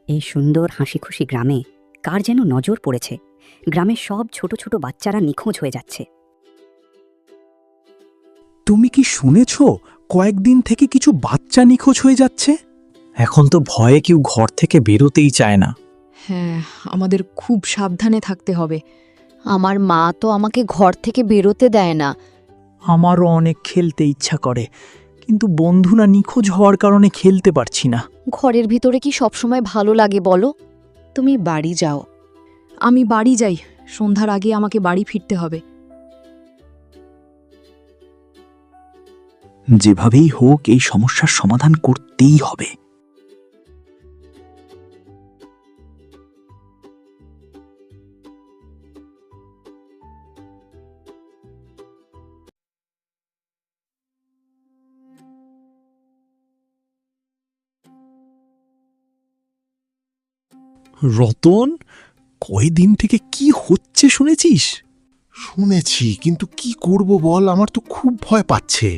এই সুন্দর হাসিখুশি গ্রামে কার যেন নজর পড়েছে। গ্রামের সব ছোট ছোট বাচ্চারা নিখোঁজ হয়ে যাচ্ছে। তুমি কি শুনেছ কয়েকদিন থেকে কিছু বাচ্চা নিখোঁজ হয়ে যাচ্ছে? এখন তো ভয়ে কেউ ঘর থেকে বেরোতেই চায় না। হ্যাঁ, আমাদের খুব সাবধানে থাকতে হবে। আমার মা তো আমাকে ঘর থেকে বেরোতে দেয় না। আমারও অনেক খেলতে ইচ্ছা করে, কিন্তু বন্ধুরা নিখোঁজ হওয়ার কারণে খেলতে পারছি না। ঘরের ভিতরে কি সবসময় ভালো লাগে বলো? তুমি বাড়ি যাও। আমি বাড়ি যাই, সন্ধ্যার আগে আমাকে বাড়ি ফিরতে হবে। যেভাবেই হোক এই সমস্যার সমাধান করতেই হবে। রতন, কয়দিন থেকে কি হচ্ছে শুনেছিস? শুনেছি, কিন্তু কি করব বল, আমার তো খুব ভয় পাচ্ছে।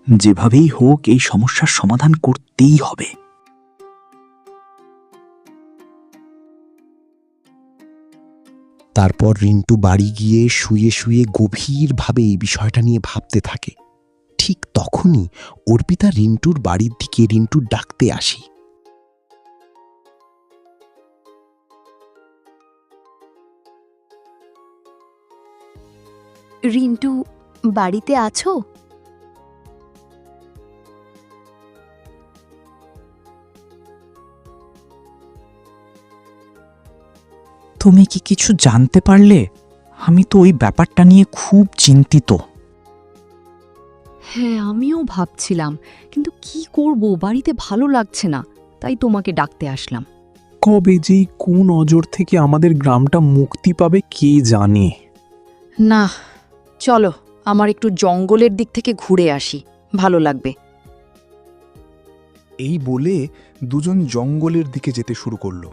যেভাবেই হোক এই সমস্যার সমাধান করতেই হবে। তারপর রিন্টু বাড়ি গিয়ে শুয়ে শুয়ে গভীরভাবে এই বিষয়টা নিয়ে ভাবতে থাকে। ঠিক তখনই অর্পিতা রিন্টুর বাড়ির দিকে রিন্টুর ডাকতে আসি। রিন্টু, বাড়িতে আছো? তুমি কি কিছু জানতে পারলে? আমি তো ওই ব্যাপারটা নিয়ে খুব চিন্তিত। হ্যাঁ, আমিও ভাবছিলাম, কিন্তু কি করব, বাড়িতে ভালো লাগছে না, তাই তোমাকে ডাকতে আসলাম। কবে যেই কোন নজর থেকে আমাদের গ্রামটা মুক্তি পাবে কে জানে। না, চলো আমার একটু জঙ্গলের দিক থেকে ঘুরে আসি, ভালো লাগবে। এই বলে দুজন জঙ্গলের দিকে যেতে শুরু করলো।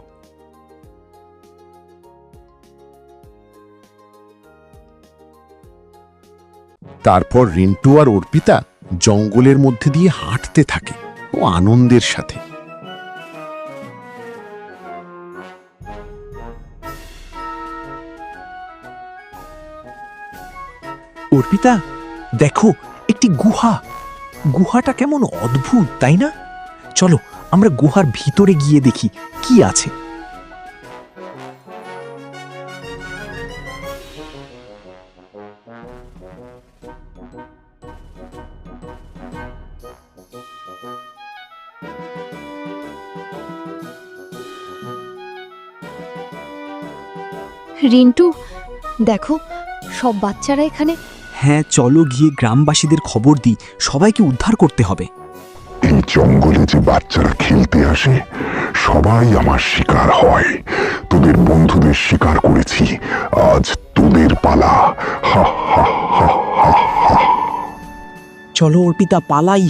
তারপর রিন্টু আর অর্পিতা জঙ্গলের মধ্যে দিয়ে হাঁটতে থাকে ও আনন্দের সাথে। অর্পিতা, দেখো একটি গুহা। গুহাটা কেমন অদ্ভুত, তাই না? চলো আমরা গুহার ভিতরে গিয়ে দেখি কি আছে। রিন্টু, দেখো সব বাচ্চারা এখানে। হ্যাঁ, চলো গিয়ে গ্রামবাসীদের খবর দিই, সবাইকে উদ্ধার করতে হবে। এই জঙ্গলে যে বাচ্চারা খেলতে আসে সবাই আমার শিকার হয়। তোদের বন্ধুদের শিকার করেছি, আজ তোদের পালা। হা হা হা হা হা। চলো অর্পিতা, পালাই,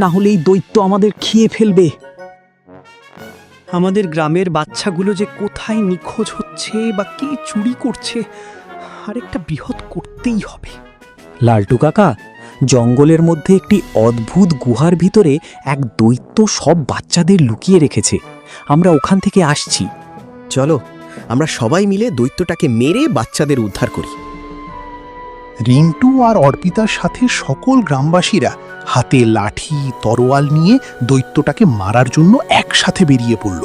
না হলে এই দৈত্য আমাদের খেয়ে ফেলবে। আমাদের গ্রামের বাচ্চাগুলো যে কোথায় নিখোঁজ হচ্ছে বা কে চুরি করছে, আরেকটা বৃহৎ করতেই হবে। লালটু কাকা, জঙ্গলের মধ্যে একটি অদ্ভুত গুহার ভিতরে এক দৈত্য সব বাচ্চাদের লুকিয়ে রেখেছে। আমরা ওখান থেকে আসছি। চলো আমরা সবাই মিলে দৈত্যটাকে মেরে বাচ্চাদের উদ্ধার করি। রিন্টু আর অর্পিতার সাথে সকল গ্রামবাসীরা হাতে লাঠি তরোয়াল নিয়ে দৈত্যটাকে মারার জন্য একসাথে বেরিয়ে পড়ল।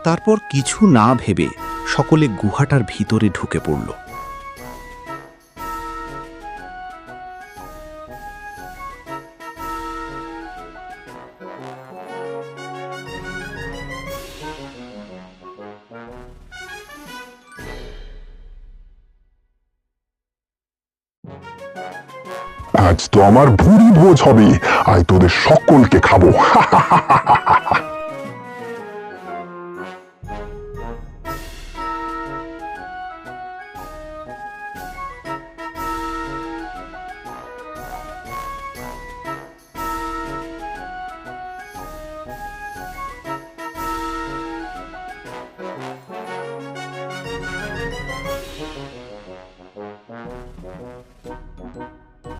তারপর কিছু না ভেবে সকলে গুহাটার ভিতরে ঢুকে পড়ল। আজ তো আমার ভুরি ভোজ হবে, আজ তোদের সকলকে খাবো। হা হা হা হা হা।